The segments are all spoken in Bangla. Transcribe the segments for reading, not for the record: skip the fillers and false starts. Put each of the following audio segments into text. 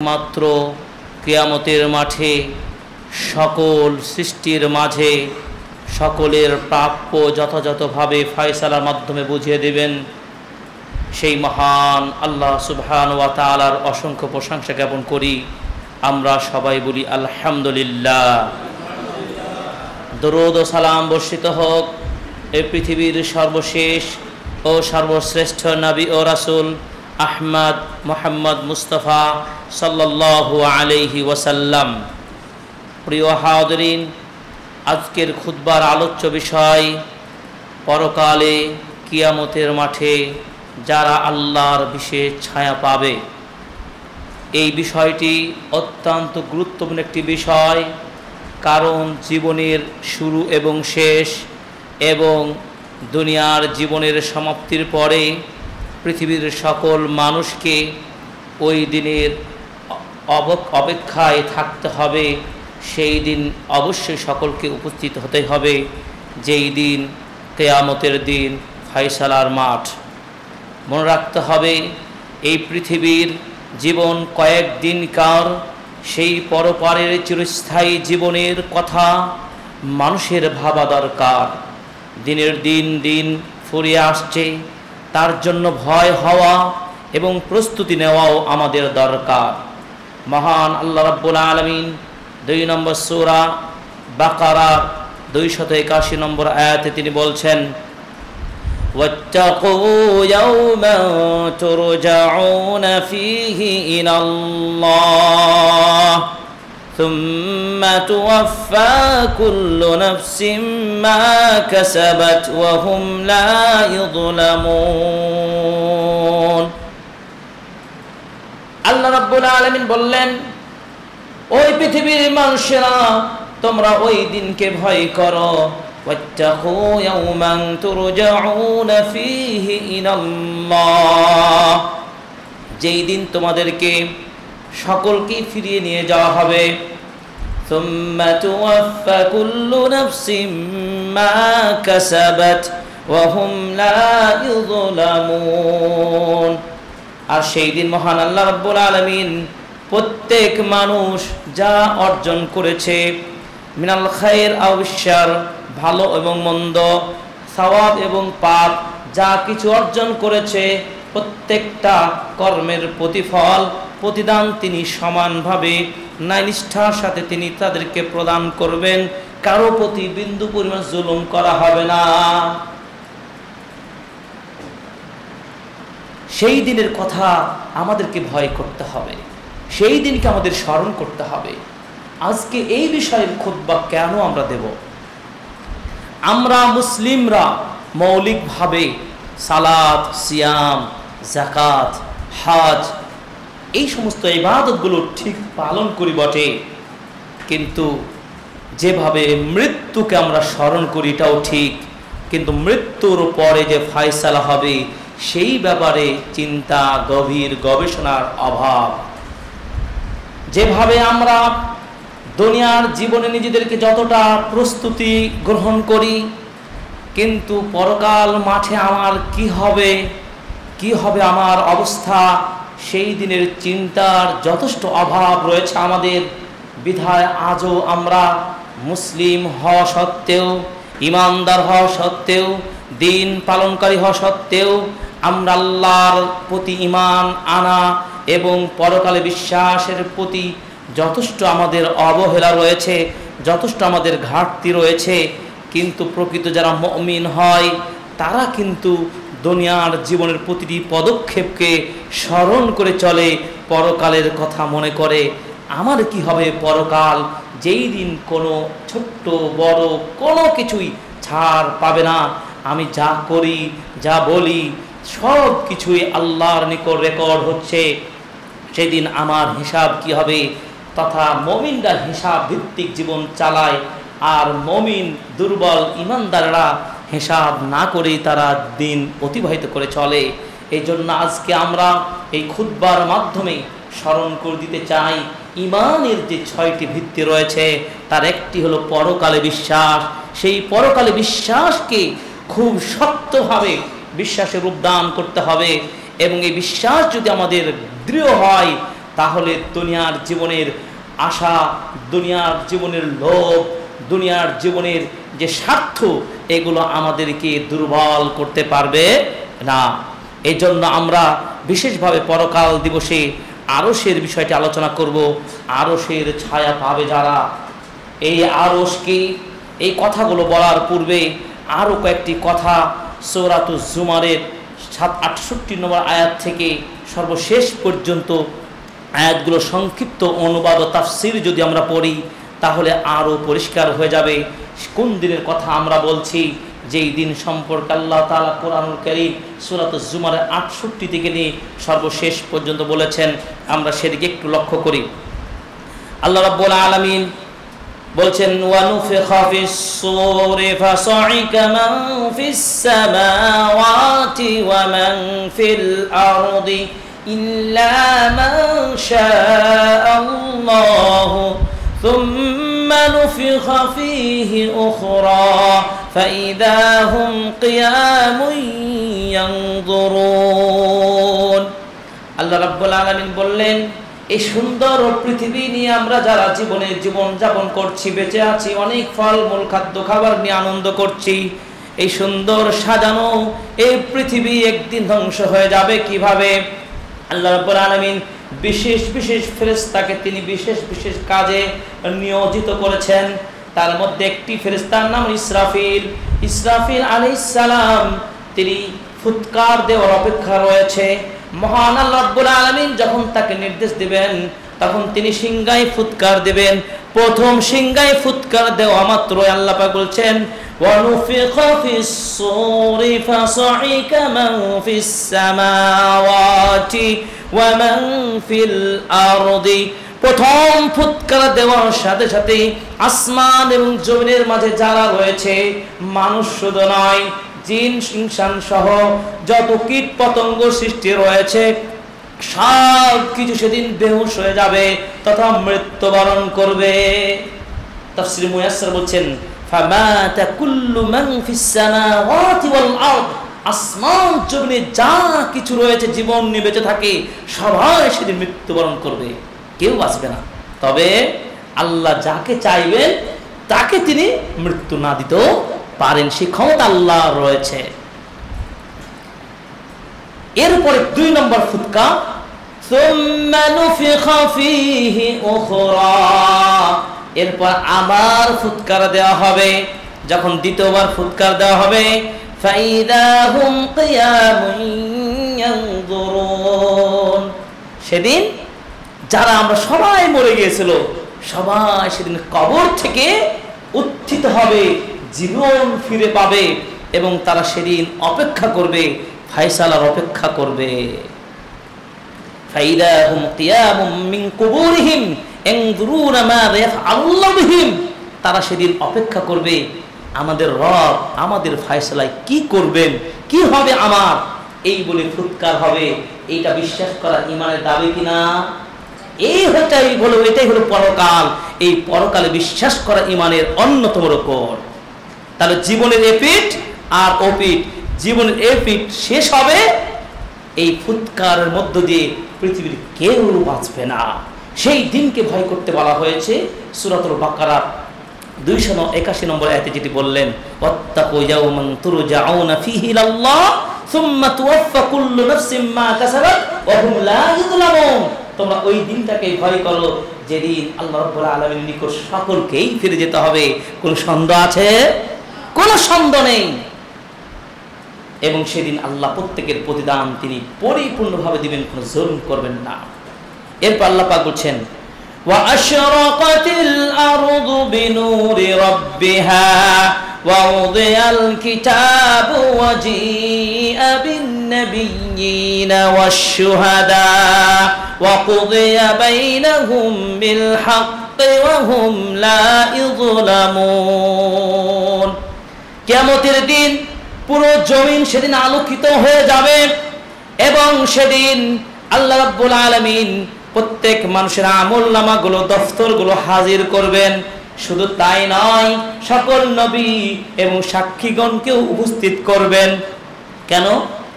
মাত্র কিয়ামতের মাঠে সকল সৃষ্টির মাঝে সকলের প্রাপ্য যথাযথভাবে ফয়সালার মাধ্যমে বুঝিয়ে দেবেন সেই মহান আল্লাহ সুবহানাহু ওয়া তাআলার অসংখ্য প্রশংসা জ্ঞাপন করি। আমরা সবাই বলি আলহামদুলিল্লাহ। দরুদ ও সালাম বর্ষিত হোক এই পৃথিবীর সর্বশেষ ও সর্বশ্রেষ্ঠ নবী ও রাসূল আহমদ মুহাম্মদ মুস্তাফা সাল্লাল্লাহু আলাইহি ওয়াসাল্লাম। প্রিয় হাজিরিন, আজকের খুতবার আলোচ্য বিষয় পরকালে কিয়ামতের মাঠে যারা আল্লাহর বিশেষ ছায়া পাবে। এই বিষয়টি অত্যন্ত গুরুত্বপূর্ণ একটি বিষয়, কারণ জীবনের শুরু এবং শেষ এবং দুনিয়ার জীবনের সমাপ্তির পরে পৃথিবীর সকল মানুষকে ওই দিনের অপেক্ষায় থাকতে হবে। সেই দিন অবশ্যই সকলকে উপস্থিত হতে হবে, যেই দিন কিয়ামতের দিন, ফয়সালার মাঠ। মনে রাখতে হবে এই পৃথিবীর জীবন কয়েকদিনকার, সেই পরপারের চিরস্থায়ী জীবনের কথা মানুষের ভাবা দরকার। দিনের দিন ফুরিয়ে আসছে, তার জন্য ভয় হওয়া এবং প্রস্তুতি নেওয়াও আমাদের দরকার। মহান আল্লাহ রাব্বুল আলামিন 2 নম্বর সূরা বাকারা 281 নম্বর আয়াতে তিনি বলছেন, ওয়াত্তাকু ইয়াওমান তুরজাউনা ফীহি ইলাল্লাহ সুম্মা তুওয়াফা কুল্লু নাফসিন মা কাসাবাত ওয়া হুম লা ইউযলামুন। আল্লাহ রাব্বুল আলামিন বললেন, ওই পৃথিবীর মানুষেরা, তোমরা ওই দিনকে ভয় করো। ওয়াত্তাকু ইয়াওমান তুরজাউনা ফীহি ইলাল্লাহ, যেই দিন তোমাদেরকে সকলকে ফিরিয়ে নিয়ে যাওয়া হবে। সুম্মা তুওয়াফা কুল্লু নাফসিন মা কাসাবাত ওয়া হুম লা ইউযলামুন। আর সেই দিন মহান আল্লাহ রাব্বুল আলামিন প্রত্যেক মানুষ যা অর্জন করেছে, মিনাল খায়র আও শার, ভালো এবং মন্দ, সওয়াব এবং পাপ, যা কিছু অর্জন করেছে প্রত্যেকটা কর্মের প্রতিফল প্রতিদান তিনি সমানভাবে ন্যায়নিষ্ঠার সাথে তিনি তাদেরকে প্রদান করবেন। কারো প্রতি বিন্দু পরিমাণ জুলুম করা হবে না। সেই দিনের কথা আমাদেরকে ভয় করতে হবে, সেই দিনকে আমাদের স্মরণ করতে হবে। আজকে এই বিষয়ের খুতবা কেন আমরা দেব? আমরা মুসলিমরা মৌলিকভাবে সালাত, সিয়াম, যাকাত, হজ এই সমস্ত ইবাদতগুলো ঠিক পালন করি বটে, কিন্তু যেভাবে মৃত্যুকে আমরা স্মরণ করি এটাও ঠিক, কিন্তু মৃত্যুর পরে যে ফয়সালা হবে সেই ব্যাপারে চিন্তা, গভীর গবেষণার অভাব। যেভাবে আমরা দুনিয়ার জীবনে নিজেদেরকে যতটা প্রস্তুতি গ্রহণ করি, কিন্তু পরকাল মাঠে আমার কি হবে আমার অবস্থা, সেই দিনের চিন্তার যথেষ্ট অভাব রয়েছে আমাদের। বিধায় আজও আমরা মুসলিম হওয়া সত্ত্বেও, ইমানদার হওয়া সত্ত্বেও, দিন পালনকারী হওয়া সত্ত্বেও আমরা আল্লাহর প্রতি ঈমান আনা এবং পরকালে বিশ্বাসের প্রতি যথেষ্ট আমাদের অবহেলা রয়েছে, যথেষ্ট আমাদের ঘাটতি রয়েছে। কিন্তু প্রকৃত যারা মুমিন হয় তারা কিন্তু দুনিয়ার জীবনের প্রতিটি পদক্ষেপকে স্মরণ করে চলে, পরকালের কথা মনে করে। আমার কি হবে পরকাল, যেই দিন কোনো ছোট্ট বড় কোনো কিছুই ছাড় পাবে না। আমি যা করি, যা বলি সব কিছুই আল্লাহর নিকট রেকর্ড হচ্ছে। সেদিন আমার হিসাব কি হবে? তথা মুমিনরা হিসাব ভিত্তিক জীবন চালায়, আর মুমিন দুর্বল ইমানদাররা হিসাব না করেই তারা দিন অতিবাহিত করে চলে। এই জন্য আজকে আমরা এই খুতবার মাধ্যমে স্মরণ করে দিতে চাই, ইমানের যে 6টি ভিত্তি রয়েছে তার একটি হলো পরকালে বিশ্বাস। সেই পরকালে বিশ্বাসকে খুব শক্তভাবে বিশ্বাসে রূপদান করতে হবে, এবং এই বিশ্বাস যদি আমাদের দৃঢ় হয় তাহলে দুনিয়ার জীবনের আশা, দুনিয়ার জীবনের লোভ, দুনিয়ার জীবনের যে স্বার্থ, এগুলো আমাদেরকে দুর্বল করতে পারবে না। এই জন্য আমরা বিশেষভাবে পরকাল দিবসে আরশের বিষয়টি আলোচনা করব। আরশের ছায়া পাবে যারা, এই আরশ কি, এই কথাগুলো বলার পূর্বে আরও কয়েকটি কথা সূরাতুজ জুমারের 68 নম্বর আয়াত থেকে সর্বশেষ পর্যন্ত আয়াতগুলো সংক্ষিপ্ত অনুবাদ ও তাফসীর যদি আমরা পড়ি তাহলে আরও পরিষ্কার হয়ে যাবে কোন দিনের কথা আমরা বলছি। যেই দিন সম্পর্কে আল্লাহ তাআলা কোরআনুল কারীম সূরাতুজ জুমারের 68 থেকে নিয়ে সর্বশেষ পর্যন্ত বলেছেন, আমরা সেদিকে একটু লক্ষ্য করি। আল্লাহ রাব্বুল আলামিন বলছেন, ওয়া নুফিখা ফিস সূরি ফাসাইকা মান ফিস সামাওয়াতি ওয়া মান ফিল আরদি ইল্লা মান শাআল্লাহু সুম্মা নুফিখা ফীহি উখরা ফাইযা হুম কিয়ামুন ইয়ানজুরুন। আল্লাহ রাব্বুল আলামিন বললেন, এই সুন্দর পৃথিবী নিয়ে আমরা যারা জীবন যাপন করছি, বেঁচে আছি, অনেক ফলমূল খাদ্য খাবার নিয়ে আনন্দ করছি, এই সুন্দর সাজানো এই পৃথিবী একদিন ধ্বংস হয়ে যাবে কিভাবে? আল্লাহ রাব্বুল আলামিন বিশেষ বিশেষ ফেরেশতাকে তিনি বিশেষ বিশেষ কাজে নিয়োজিত করেছেন। তার মধ্যে একটি ফেরেশতার নাম ইসরাফিল। ইসরাফিল আলাইহিস সালাম তিনি ফুৎকার দেওয়ার অপেক্ষা রয়েছে। মহান আল্লাহ রাব্বুল আলামিন যখন তাকে নির্দেশ দিবেন তখন তিনি সিংহায় ফুৎকার দিবেন। প্রথম সিংহায় ফুৎকার দেওয়া মাত্র আল্লাহ পাক বলছেন, ওয়া নুফিখা ফিস সূরি ফাসাইকা মান ফিস সামাওয়াতি ওয়া মান ফিল আরদি। প্রথম ফুৎকার দেওয়ার সাথে সাথে আসমান এবং জমিনের মাঝে যারা রয়েছে, মানুষ শুধু নয়, জিন ইনসান সহ যত কীট পতঙ্গ সৃষ্টি রয়েছে সব কিছু সেদিন বেহুশ হয়ে যাবে তথা মৃত্যুবরণ করবে। তাফসীর মুয়াসসার বলছেন, ফামাতা কুল্লু মান ফিস সামাওয়াতি ওয়াল আরদ। আসমান জমিনে যা কিছু রয়েছে, জীবন নিয়ে বেঁচে থাকে, সবাই সেদিন মৃত্যুবরণ করবে, কেউ বাঁচবে না। তবে আল্লাহ যাকে চাইবেন তাকে তিনি মৃত্যু না দিতেও পারেন, সেই ক্ষমতা আল্লাহ রয়েছে। এরপরে 2 নম্বর ফুৎকা, সুম্মা নুফিখা ফীহি উখরা। এরপর আবার ফুৎকার দেওয়া হবে। যখন দ্বিতীয়বার ফুৎকার দেওয়া হবে, ফাইযা হুম কিয়ামুন ইয়ানজুরুন। সেদিন যারা আমরা সবাই মরে গিয়েছিল, সবাই সেদিন কবর থেকে উত্থিত হবে, জীবন ফিরে পাবে এবং তারা সেদিন অপেক্ষা করবে, ফায়সালার অপেক্ষা করবে। ফাইদা হুম কিয়ামুম মিন কুবুরিহিম ইয়ানজুরুনা মাযা ইয়াফআলুল্লাহু বিহিম। তারা সেদিন অপেক্ষা করবে, আমাদের রব আমাদের ফায়সালায় কি করবেন, কি হবে আমার, এই বলে ফুৎকার হবে। এইটা বিশ্বাস করা ঈমানের দাবি কিনা? এটাই হলো পরকাল। এই পরকালে বিশ্বাস করা ঈমানের অন্যতম রকম। তাহলে জীবনের এপিঠ আর ওপিঠ, জীবনের এপিঠ শেষ হবে এই ফুৎকারের মধ্য দিয়ে, পৃথিবীর কেউ বাঁচবে না। সেই দিনকে ভয় করতে বলা হয়েছে সূরাতুল বাকারা 281 নম্বর আয়াতে যেটি বললেন, ওয়াত্তাকু ইয়াওমান তুরজাউনা ফীহি ইলাল্লাহ সুম্মা তুওয়াফফা কুল্লু নাফসিন মা কাসাবাত ওয়া হুম লা ইযলামুন। তোমরা ওই দিনটাকে ভয় করো যেদিন আল্লাহ রাব্বুল আলামিনের নিকট সকলকেই ফিরে যেতে হবে। কোন সন্দেহ আছে? কোনো সন্দেহ নেই। এবং সেদিন আল্লাহ প্রত্যেকের প্রতিদান তিনি পরিপূর্ণভাবে দিবেন, কোনো জুলুম করবেন না। এরপর আল্লাহ পাক বলছেন, ওয়া আশরাকাতিল আরদু বিনুরি রাব্বিহা ওয়া উদিয়াল কিতাবু ওয়া জিআ বিন নাবিয়্যিনা ওয়াশ শুহাদা ওয়া কুদিয়া বাইনাহুম বিল হাক্কি ওয়া হুম লা ইযলামুন। কিয়ামতের দিন পুরো জমিন সেদিন আলোকিত হয়ে যাবে এবং সেদিন আল্লাহ রাব্বুল আলামিন প্রত্যেক মানুষের আমলনামাগুলো, দফতরগুলো হাজির করবেন। শুধু তাই নয়, সকল নবী এবং সাক্ষীগণকেও উপস্থিত করবেন। কেন?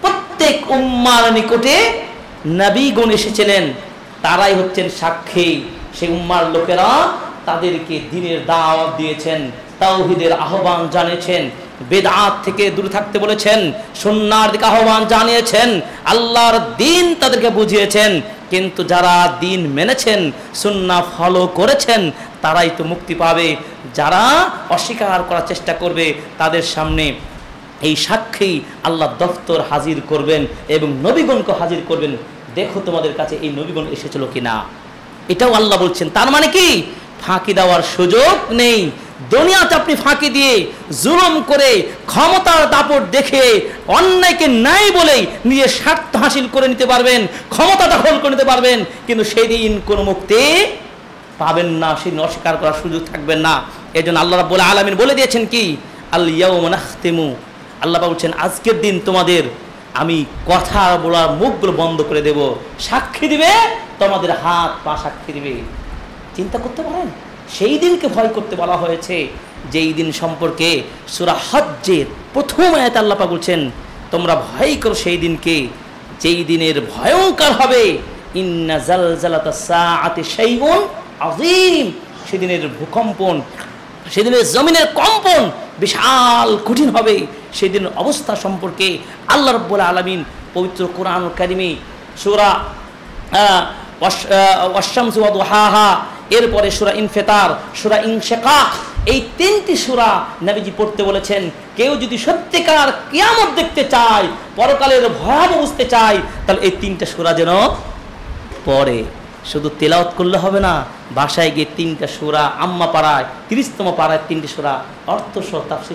প্রত্যেক উম্মার নিকটে নবীগণ এসেছিলেন, তারাই হচ্ছেন সাক্ষী। সেই উম্মার লোকেরা তাদেরকে দ্বীনের দাওয়াত দিয়েছেন, তাওহীদের আহ্বান জানিয়েছেন, বেদআত থেকে দূরে থাকতে বলেছেন, সুন্নাহর দিকে আহ্বান জানিয়েছেন, আল্লাহর দ্বীন তাদেরকে বুঝিয়েছেন। কিন্তু যারা দ্বীন মেনেছেন, সুন্নাহ ফলো করেছেন, তারাই তো মুক্তি পাবে। যারা অস্বীকার করার চেষ্টা করবে তাদের সামনে এই সাক্ষী আল্লাহ দফতর হাজির করবেন এবং নবীগণকে হাজির করবেন, দেখো তোমাদের কাছে এই নবীগণ এসেছিল কিনা। এটাও আল্লাহ বলছেন। তার মানে কি, ফাঁকি দেওয়ার সুযোগ নেই। দুনিয়াতে আপনি ফাঁকি দিয়ে জুলুম করে ক্ষমতার দাপট দেখে অন্যায়কে নাই বলেই নিজের স্বার্থ হাসিল করে নিতে পারবেন, ক্ষমতা দখল করে নিতে পারবেন, কিন্তু সেদিন কোনো মুক্তি পাবেন না, সেদিন অস্বীকার করার সুযোগ থাকবেন না। এই জন্য আল্লাহ রাব্বুল আলামিন বলে দিয়েছেন কি, আল ইয়াউমা নাখতিমু, আল্লাহ বলছেন আজকের দিন তোমাদের আমি কথা বলার মুখগুলো বন্ধ করে দেব, সাক্ষী দিবে তোমাদের হাত পা সাক্ষী দিবে। চিন্তা করতে পারেন, সেই দিনকে ভয় করতে বলা হয়েছে, যেই দিন সম্পর্কে সূরা হজ্জের প্রথম আয়াতে আল্লাহ পাক বলছেন তোমরা ভয় করো সেই দিনকে, যেই দিনের ভয়ঙ্কর হবে। ইন্না জালজালাতাস সাআতি শাইউন আযীম, সেদিনের ভূকম্পন, সেদিনের জমিনের কম্পন বিশাল কঠিন হবে। সেদিনের অবস্থা সম্পর্কে আল্লাহ রাব্বুল আলামিন পবিত্র কোরআনুল কারীমে সূরা ওয়াশ-শামসি ওয়া দুহাহা, এরপরে সূরা ইনফিতার, সূরা ইনশিকাক, এই তিনটি সূরা নবীজি পড়তে বলেছেন। কেউ যদি সত্যিকার কিয়ামত দেখতে চায়, পরকালের ভয়াবহ বুঝতে চায়, তাহলে এই তিনটা সূরা যেন পড়ে। শুধু তেলাওয়াত করলে হবে না, বাসায় গিয়ে তিনটা সূরা আম্মা পাড়ায় 30তম পাড়ায় তিনটি সূরা অর্থসহ তাফসীর